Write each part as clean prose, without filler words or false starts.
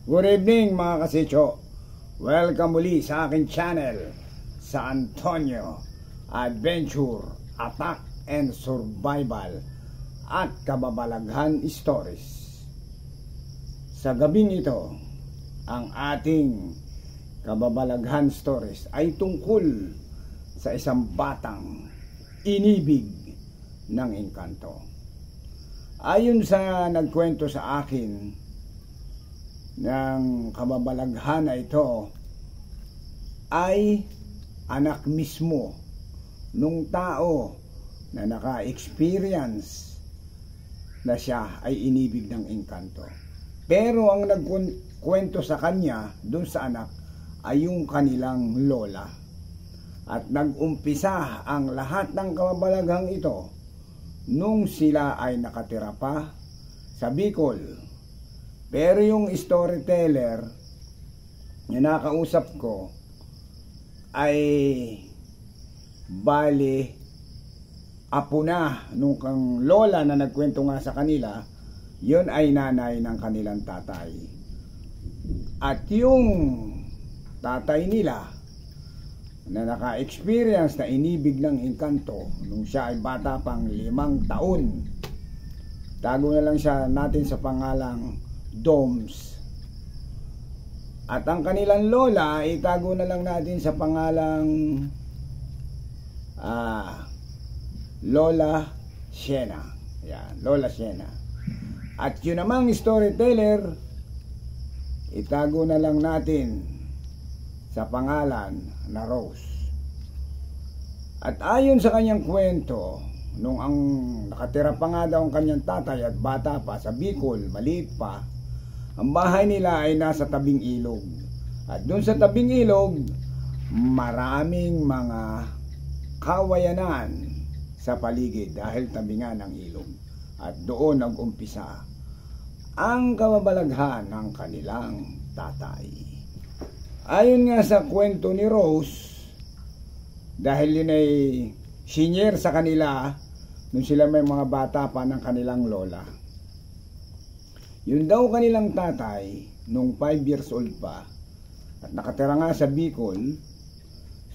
Good evening mga kasitso. Welcome muli sa aking channel sa Antonio Adventure, Attack and Survival at Kababalaghan Stories. Sa gabing ito, ang ating Kababalaghan Stories ay tungkol sa isang batang inibig ng engkanto. Ayon sa nagkwento sa akin ng kababalaghan na ito, ay anak mismo nung tao na naka-experience na siya ay inibig ng engkanto. Pero ang nagkwento sa kanya dun sa anak ay yung kanilang lola. At nag-umpisa ang lahat ng kababalaghang ito nung sila ay nakatira pa sa Bicol. Pero yung storyteller na nakausap ko ay bali apo na nung kang lola na nagkwento nga sa kanila. Yun ay nanay ng kanilang tatay. At yung tatay nila na naka-experience na inibig ng engkanto nung siya ay bata pang 5 taon. Tago na lang siya natin sa pangalang Doms. At ang kanilang lola, itago na lang natin sa pangalang Lola Siena. Yan, Lola Siena. At yun namang storyteller, itago na lang natin sa pangalan na Rose. At ayon sa kanyang kwento, nung ang nakatira pa nga daw ang kanyang tatay at bata pa sa Bicol, maliit pa, ang bahay nila ay nasa tabing ilog. At doon sa tabing ilog, maraming mga kawayanan sa paligid dahil tabi nga ng ilog. At doon nag-umpisa ang kababalaghan ng kanilang tatay. Ayon nga sa kwento ni Rose, dahil yun ay senior sa kanila nung sila may mga bata pa ng kanilang lola. Yun daw kanilang tatay nung 5 years old pa at nakatira nga sa Bicol.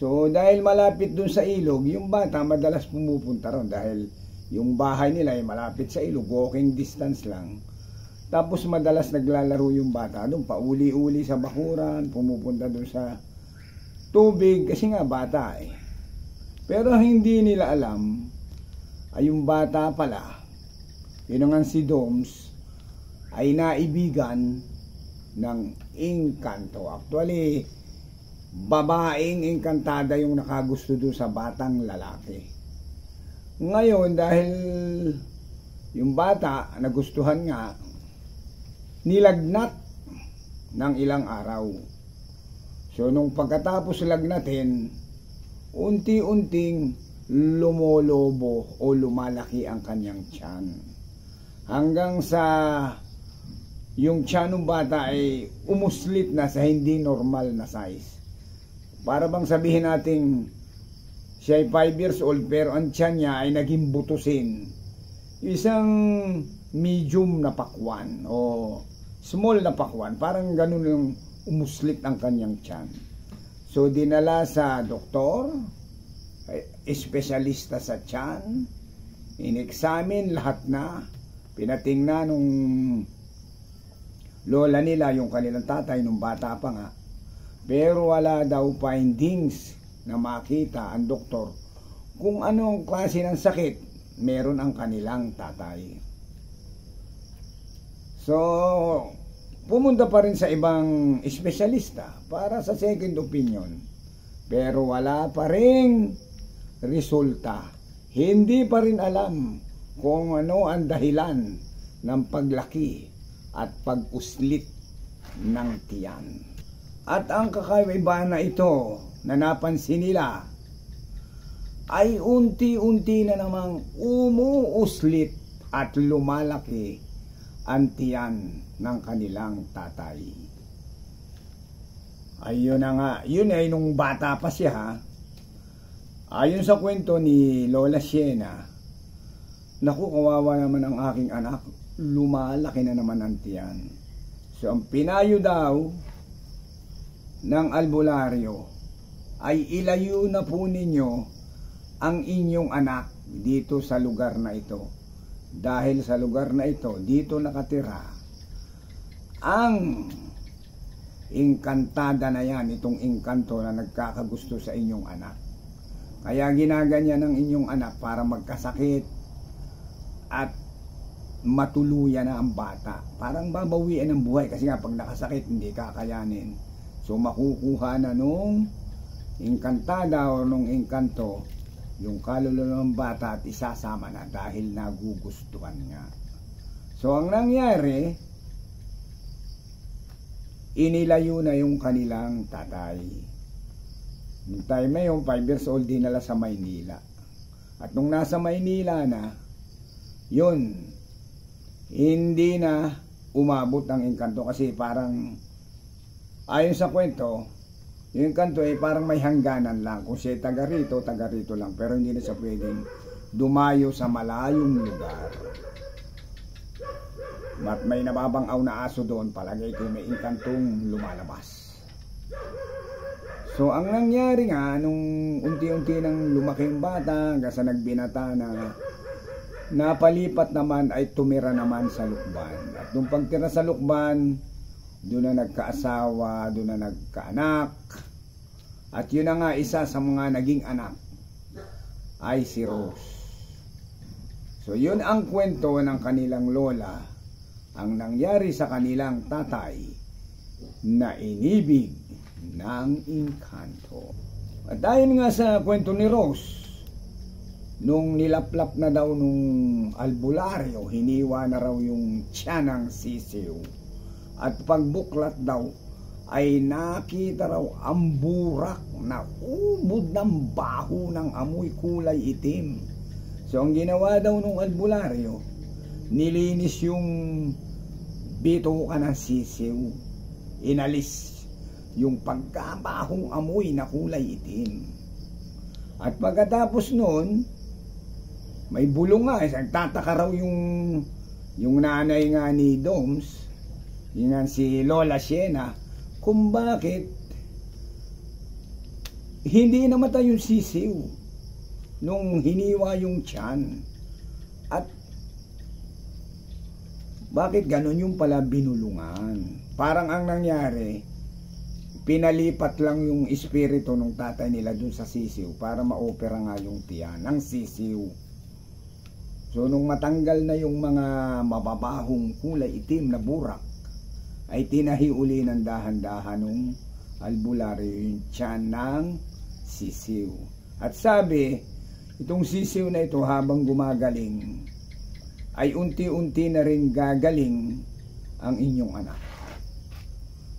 So dahil malapit dun sa ilog, yung bata madalas pumupunta ron dahil yung bahay nila ay malapit sa ilog, walking distance lang. Tapos madalas naglalaro yung bata doon, pauli-uli sa bakuran, pumupunta doon sa tubig kasi nga bata eh. Pero hindi nila alam ay yung bata pala, yun nga si Doms, ay naibigan ng engkanto. Actually, babaeng engkantada yung nakagusto doon sa batang lalaki. Ngayon, dahil yung bata nagustuhan nga, nilagnat ng ilang araw. So, nung pagkatapos lagnatin, unti-unting lumolobo o lumalaki ang kanyang tiyan. Hanggang sa yung tiyan ng bata ay umuslit na sa hindi normal na size. Para bang sabihin natin siya ay 5 years old pero ang tiyan niya ay naging butusin. Isang medium na pakwan o small na pakwan. Parang ganun yung umuslit ang kanyang tiyan. So dinala sa doktor, espesyalista sa tiyan, in-examine lahat na, pinatingnan nung lola nila yung kanilang tatay nung bata pa nga. Pero wala daw findings na makita ang doktor kung anong klase ng sakit meron ang kanilang tatay. So, pumunta pa rin sa ibang espesyalista para sa second opinion. Pero wala pa rin resulta. Hindi pa rin alam kung ano ang dahilan ng paglaki at pag-uslit ng tiyan. At ang kakaiba na ito na napansin nila ay unti-unti na namang umuuslit at lumalaki ang tiyan ng kanilang tatay. Ayun na nga, yun ay nung bata pa siya ha. Ayon sa kwento ni Lola Siena, naku, kawawa naman ang aking anak, lumalaki na naman ang tiyan. So ang pinayo daw ng albularyo ay ilayo na po ninyo ang inyong anak dito sa lugar na ito. Dahil sa lugar na ito, dito nakatira ang engkantada na yan, itong engkanto na nagkakagusto sa inyong anak. Kaya ginaganyan ng inyong anak para magkasakit at matuluyan na ang bata. Parang babawian ng buhay kasi nga pag nakasakit hindi kakayanin. So makukuha na nung engkantada o nung engkanto yung kaluluwa ng bata at isasama na dahil nagugustuhan nga. So ang nangyari, inilayo na yung kanilang tatay. Nung time na yun, 5 years old, dinala sa Maynila. At nung nasa Maynila na, yun, hindi na umabot ang engkanto kasi parang ayon sa kwento, yung engkanto ay parang may hangganan lang. Kung siya taga rito lang. Pero hindi na siya pwedeng dumayo sa malayong lugar. At may nababangaw na aso doon, palagay ko may engkantong lumalabas. So ang nangyari nga, nung unti-unti nang lumaki yung bata, hanggang sa nagbinata na, napalipat naman ay tumira naman sa lukban. At nung pagtira sa lukban, doon na nagkaasawa, doon na nagkaanak. At yun na nga, isa sa mga naging anak ay si Rose. So yun ang kwento ng kanilang lola, ang nangyari sa kanilang tatay na inibig ng engkanto. At dahil nga sa kwento ni Rose, nung nilaplap na daw nung albularyo, hiniwa na raw yung tiyan ng sisiw. At pagbuklat daw, ay nakita raw ang burak na ubod ng baho ng amoy kulay itim. So ang ginawa daw nung albularyo, nilinis yung bituka ng sisiw. Inalis yung pagkabahong amoy na kulay itim. At pagkatapos nun, may bulong nga, nagtataka raw yung nanay nga ni Doms, yun nga si Lola Siena, kung bakit hindi namatay yung sisiw nung hiniwa yung tiyan. At bakit ganon yung pala binulungan? Parang ang nangyari, pinalipat lang yung espiritu ng tatay nila dun sa sisiw para ma-opera nga yung tiyan ng sisiw. So nung matanggal na yung mga mababahong kulay itim na burak, ay tinahi uli ng dahan-dahan ng albularyo yung tiyan ng sisiw. At sabi, itong sisiw na ito habang gumagaling, ay unti-unti na rin gagaling ang inyong anak.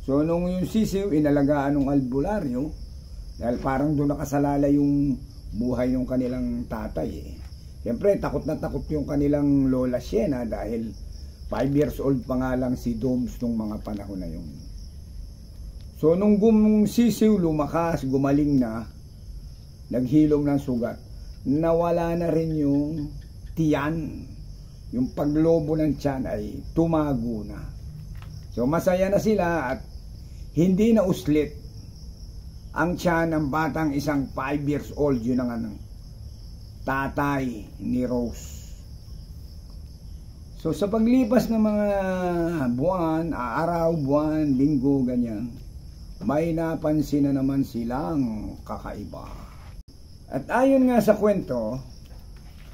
So nung yung sisiw inalagaan ng albularyo, dahil parang doon nakasalala yung buhay ng kanilang tatay eh. Siyempre, takot na takot yung kanilang Lola Siena dahil 5 years old pa nga lang si Doms nung mga panahon na yun. So, nung sisiw lumakas, gumaling na, naghilom ng sugat, nawala na rin yung tiyan. Yung paglobo ng tiyan ay tumago na. So, masaya na sila at hindi na uslit ang tiyan ng batang isang 5 years old, yun ang tatay ni Rose. So sa paglipas ng mga buwan, araw, buwan, linggo, ganyan, may napansin na naman silang kakaiba. At ayon nga sa kwento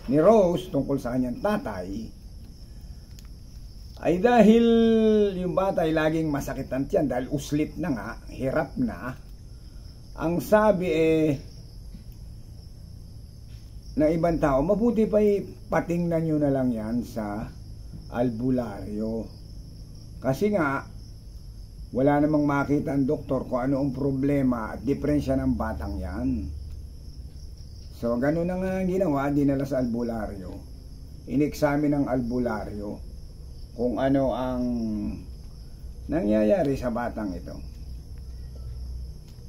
ni Rose tungkol sa kanyang tatay, ay dahil yung bata ay laging masakit ang tiyan dahil uslit na nga, hirap na, ang sabi na ibang tao, mabuti pa patingnan nyo na lang yan sa albularyo. Kasi nga, wala namang makita ang doktor kung ano ang problema at diferensya ng batang yan. So, ganun na nga ginawa, dinala sa albularyo. In-examine ng albularyo kung ano ang nangyayari sa batang ito.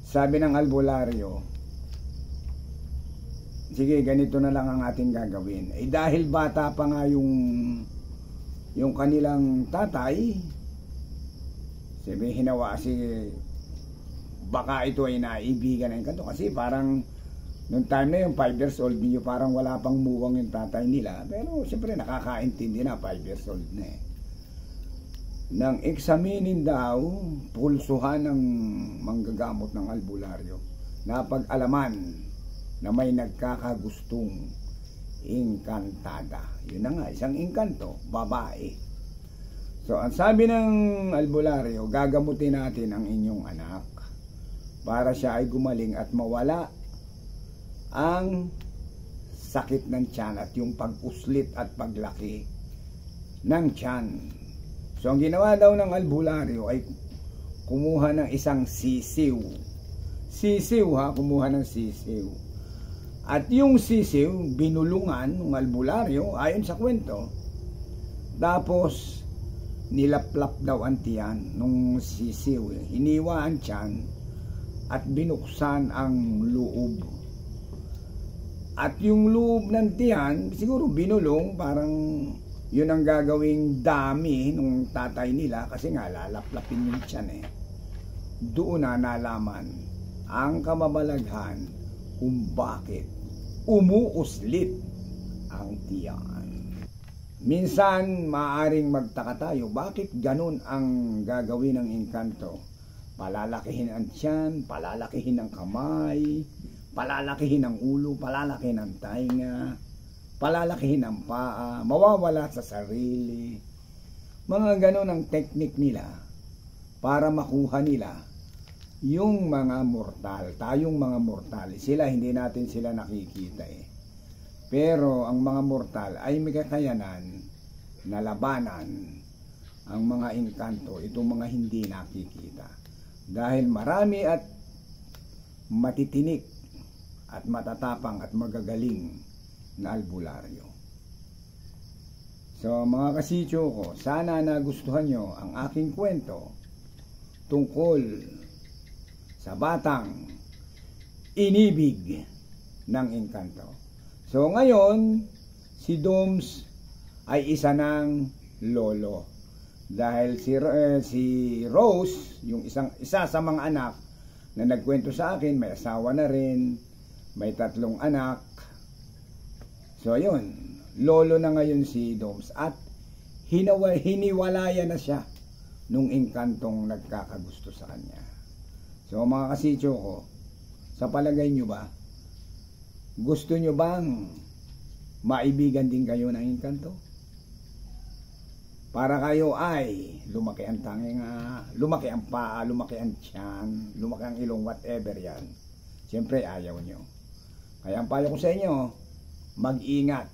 Sabi ng albularyo, sige, ganito na lang ang ating gagawin. Dahil bata pa nga yung kanilang tatay, Sabi hinawa si baka ito ay naibigan ng Encanto kasi parang nung time na yung 5 years old niyo parang wala pang muwang yung tatay nila, pero siyempre nakakaintindi na 5 years old na eh. Nang eksaminin daw pulsuhan ng manggagamot ng albularyo, napag-alaman na may nagkakagustong engkantada. Yun na nga, isang engkanto, babae. So ang sabi ng albularyo, gagamutin natin ang inyong anak para siya ay gumaling at mawala ang sakit ng tiyan at yung pag-uslit at paglaki ng tiyan. So ang ginawa daw ng albularyo ay kumuha ng isang sisiw. Sisiw ha, kumuha ng sisiw. At yung sisiw, binulungan ng albularyo ayon sa kwento. Tapos nilaplap daw ang tiyan nung sisiw. Hiniwa ang tiyan at binuksan ang loob. At yung loob ng tiyan, siguro binulong, parang yun ang gagawing dami nung tatay nila kasi nga lalaplapin yung tiyan eh. Doon na nalaman ang kamabalaghan kung bakit umuuslit ang tiyan. Minsan maaring magtaka tayo, bakit ganun ang gagawin ng engkanto? Palalakihin ang tiyan, palalakihin ang kamay, palalakihin ang ulo, palalakihin ang tainga, palalakihin ang paa, mawawala sa sarili. Mga ganon ang teknik nila para makuha nila yung mga mortal, tayong mga mortal. Sila, hindi natin sila nakikita eh. Pero ang mga mortal ay may kakayanan na labanan ang mga engkanto, itong mga hindi nakikita. Dahil marami at matitinik at matatapang at magagaling na albularyo. So mga kasityo ko, sana nagustuhan nyo ang aking kwento tungkol sa batang inibig ng engkanto. So ngayon, si Doms ay isa ng lolo. Dahil si Rose, yung isa sa mga anak na nagkwento sa akin, may asawa na rin, may 3 anak. So ayun, lolo na ngayon si Doms at hiniwalaya na siya nung engkantong nagkakagusto sa kanya. So mga kasityo ko, sa palagay nyo ba, gusto nyo bang maibigan din kayo ng engkanto? Para kayo ay lumaki ang tanginga, lumaki ang paa, lumaki ang tiyan, lumaki ang ilong, whatever yan. Siyempre ayaw nyo. Kaya ang payo ko sa inyo, mag-ingat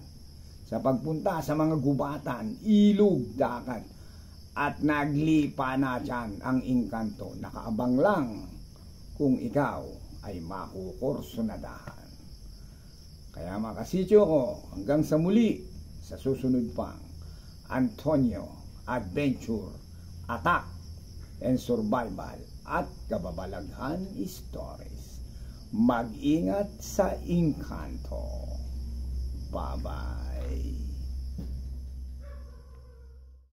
sa pagpunta sa mga gubatan, ilog, dagat, at naglipa na dyan ang engkanto. Nakaabang lang kung ikaw ay makukursunadahan. Kaya mga kasityo ko, hanggang sa muli, sa susunod pang Antonio Adventure, Attack and Survival at Kababalaghan Stories. Mag-ingat sa engkanto. Bye-bye.